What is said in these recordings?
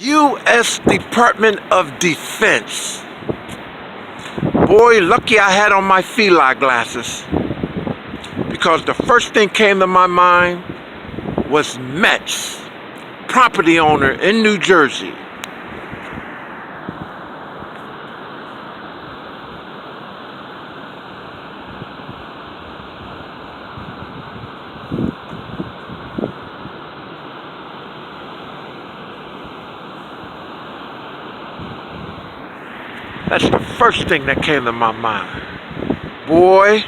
U.S. Department of Defense. Boy, lucky I had on my Feli glasses, because the first thing came to my mind was Mets, property owner in New Jersey. That's the first thing that came to my mind. Boy,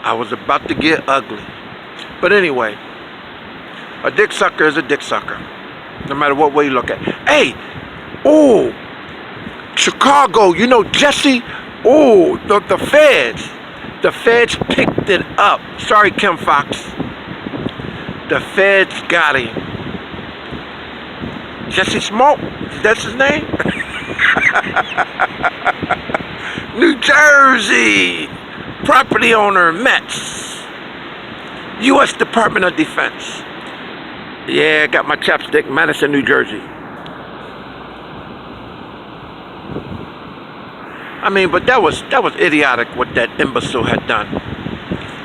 I was about to get ugly. But anyway, a dick sucker is a dick sucker, no matter what way you look at it. Hey, oh, Chicago, you know Jesse? Oh, the feds. The feds picked it up. Sorry, Kim Fox. The feds got him. Jesse Smoke, that's his name? New Jersey, property owner, Mets, U.S. Department of Defense. Yeah, got my chapstick, Madison, New Jersey. I mean, but that was idiotic what that imbecile had done.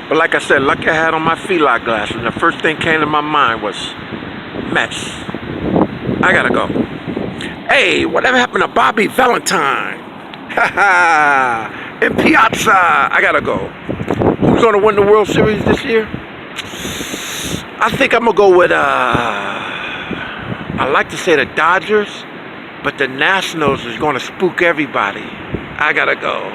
But like I said, lucky I had on my Feli glasses, and the first thing came to my mind was Mets. I gotta go. Hey, whatever happened to Bobby Valentine? In Piazza. I gotta go. Who's gonna win the World Series this year? I think I'm gonna go with I like to say the Dodgers, but the Nationals is gonna spook everybody. I gotta go.